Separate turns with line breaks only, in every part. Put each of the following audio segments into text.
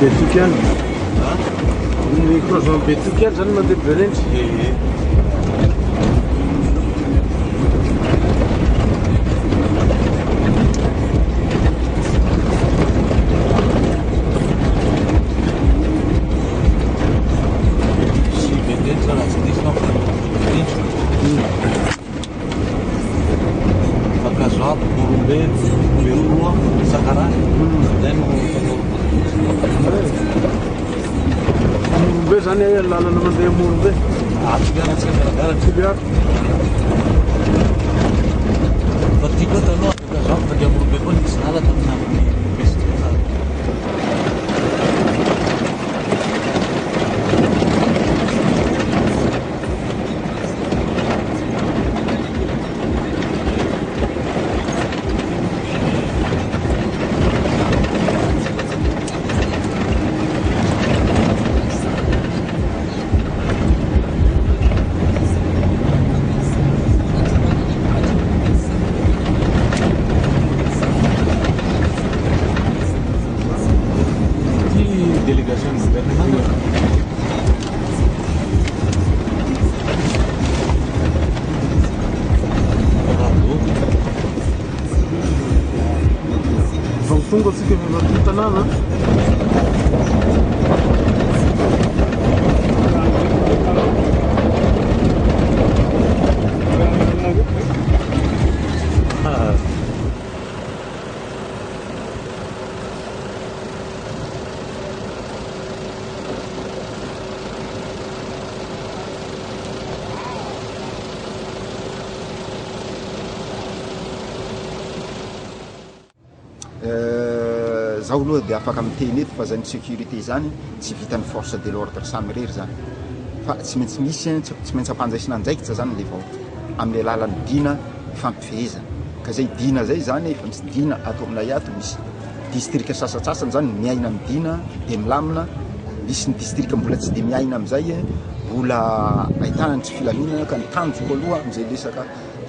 Betukian. Ny croisement Betukian zany mandeha Berenjy. Zany lalana mandeha Morombe. Tsiliaro.
Fa tiako taloha zao mandeha Morombe koa nisy lalana amin'ny Besiketa.
Tonga asika amin'ny tanàna.
Zaho aloha dia afaka miteny eto fa zany sécurité zany tsy vitan'ny force de l'ordre samy rery zany fa tsy maintsy misy tsy maintsy ampanjaisina anjaikitra zany le vahoaka amin'ny alalan'ny dina ifampifeheza ka zay dina zay zany efa misy dina ato aminay ato misy district sasatsasany zany miaina amin'ny dina dia milamina misy ny district mbola tsy dia miaina amin'izay mbola ahitana ny tsy filaminana ka ny tanjoko aloha amin'izay lesaka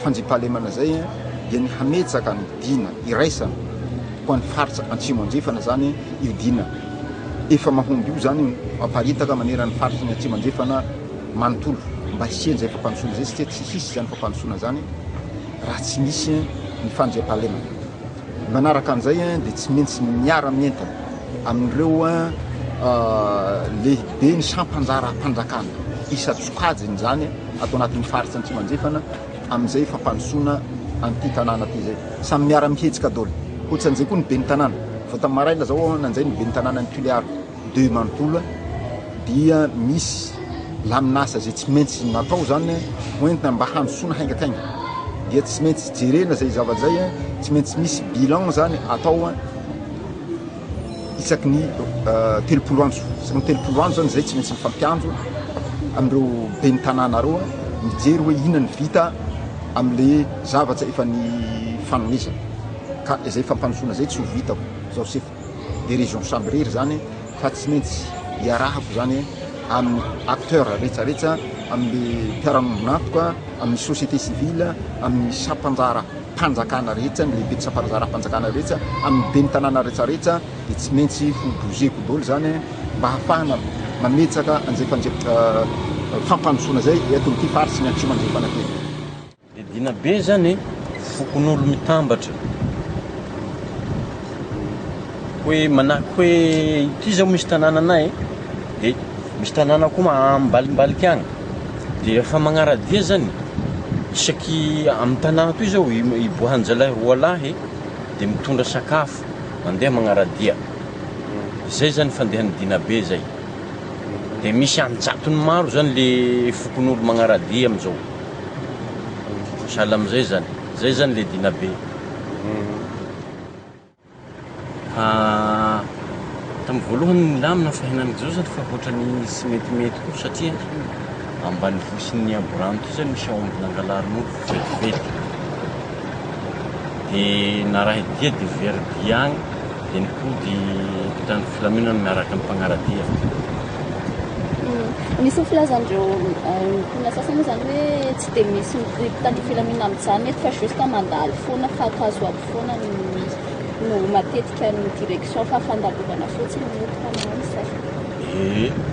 fanjimpahalemana zay dia ny hametsaka ny dina iraisana ho an'ny faritra Antsimo Andrefana zany io dina efa mahomby io zany aparitaka manerana ny faritra ny Antsimo Andrefana manontolo mba hisiany zay fampandrosoana zay satria tsy hisy zany fampandrosoana zany raha tsy misy ny fanjam-pahalemana. Manaraka an'izay dia tsy maintsy miara-mientana amin'ireo lehibe ny sampanjara-panjakana isa-tsokajiny zany atao anatin'ny faritra Antsimo Andrefana amin'izay fampandrosoana an'ity tanàna ity zay samy miara-mihetsika daholo. Ohatran'izay koa ny ben'ny tanàna vao tamin'ny maraina zao nanjay ny ben'ny tanàna ny Tuléar deux manontolo dia misy laminasa zay tsy maintsy natao zany hoentina mba handrosoana haingakainga dia tsy maintsy jerena zay zavazay tsy maintsy misy bilan zany atao isaky ny telopolo andro isaky ny telopolo andro zany zay tsy maintsy mifampiandro amin'ireo ben'ny tanàna reo mijery hoe inona ny vita amin'le zavatra efa ny fanomezana ka izay fampandrosoana zay tsy ho vitako zao sefa de région samy rery zany fa tsy maintsy hiarahako zany amin'ny acteur rehetrarehetra amin'ny mpiara-monatoka amin'ny société civile amin'ny sampanjara mpanjakana rehetra ny lehibe sampanjara mpanjakana rehetra amin'ny ben'ny tanàna rehetrarehetra dia tsy maintsy ho bozeko daholo zany mba hahafahana mametsaka an'izay fampandrosoana zay eto amin'ity faritsy ny Antsimo Andrefana ty.
Dia dina be zany fokon'olo mitambatra hoe manahaky hoe ity zao misy tanàna anay dia misy tanàna koa ambalimbaliky agny dia efa magnaradia zany isaky amin'ny tanàna toy zao iboahan'jalahy roa lahy dia mitondra sakafo mandeha magnaradia zay zany fandehan'ny dina be zay dia misy anjatony maro zany le fokon'olo magnaradia amin'izao sahala amin'izay zay zany le dina be. Tamin'ny voalohany milamina fahinanako zao zany fa ohatrany tsy metimety koa satria ambany vosin'ny aborano ty zany misy aombina angalarin'olo vetivety dia naraha dia dia verdia agny dia nipody mpitandro filaminana miaraka amin'ny mpagnaradia.
Misy filazandreo mpona sasany zany hoe tsy dia misy mpitandro filaminana amin'izany mety fa juste mandalo foana fa akazo aby foana no matetika ny direction fahafandalovana fotsiny motoka man'izay.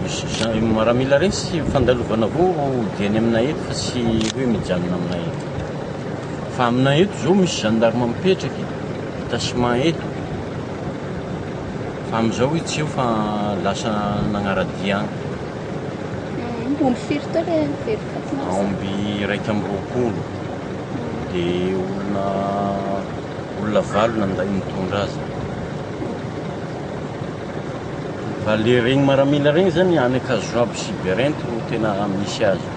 Misy maramila regny sy fandalovana avao diany aminay eto fa tsy hoe mijanona aminay eto. Fa aminay eto zao misy gendarme mipetraky tasma eto. Fa am'izao tsy eo fa lasa nagnaradia agny.
Omby firy tao le very fatin'azy?
Aomby 120 dia olona 8 nanday mitondra azy. Fa le regny maramila regny zany any Kazoabo sy Berento no tena misy azy.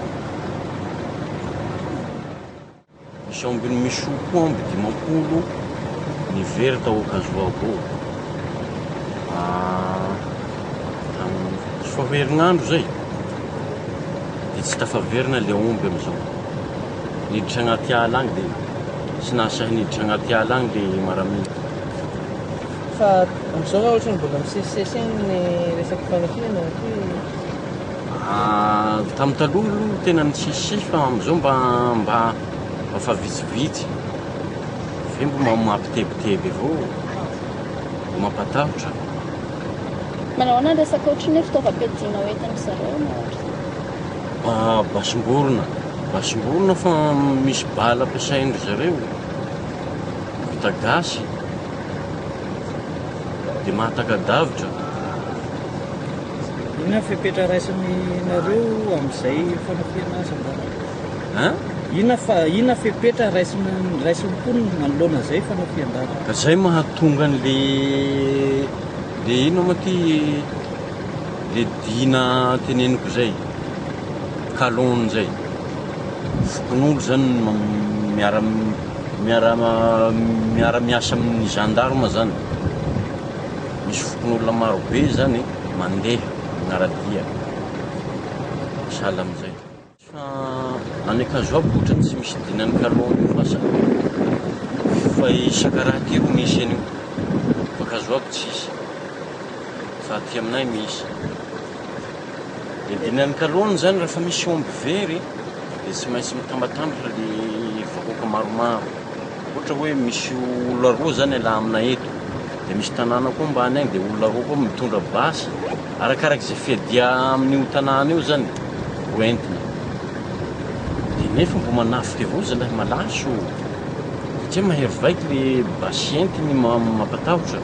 Misy aomby misy koa aomby 50 nivery tao Kazoabo. Tsy fa herinandro zay dia tsy tafaverina le omby am'izao. Niditra agnaty ala agny dia tsy nasahy niditra agnaty ala agny le maramila.
Fa am'izao raha ohatrany mbola misesisesy igny ny resaky fanafiana hoe
tamin'ny taloha aloha tena nisesisesy fa am'izao mba fa vitsivitsy. Fe mbo mampitebiteby avao, mbo mampatahotra.
Manao ahoana ny resaka ohatrany hoe fitaovam-piadiana hoentin'ny zareo na ohatra? Basimborona fa misy bala ampiasaindry zareo, vita gasy dia mahataka-davitra.
inona fepetra raisinareo amin'izay fanafiana azy ambara? Inona fepetra raisin'ny mponina manoloana izay fanafian-dava?
Ka zay mahatonga an'le ino ma ty le dina teneniko zay kalon zay fokon'olo zany miara-miasa amin'ny gendarme zany. Misy fokon'olona marobe zany mandeha agnaradia sahala am'izay. Fa any Kazoabo ohatrany tsy misy dinan'ny kalon io fa isakaraha ty ro misy an'io. Fa Kazoabo tsisy, fa aty aminay misy. Le dinan'ny kalon zany rehefa misy omby very dia tsy maintsy mitambatambatra le vahoaka maromaro. Ohatra hoe misy olona roa zany alahy aminay eto dia misy tanàna koa mbany agny dia olona roa koa mitondra basy arakarak'izay fiadia amin'io tanàna io zany hoentina. Dia nefa mbo manafika avao zalahy malaso satria mahery vaika le basy entiny mampatahotra.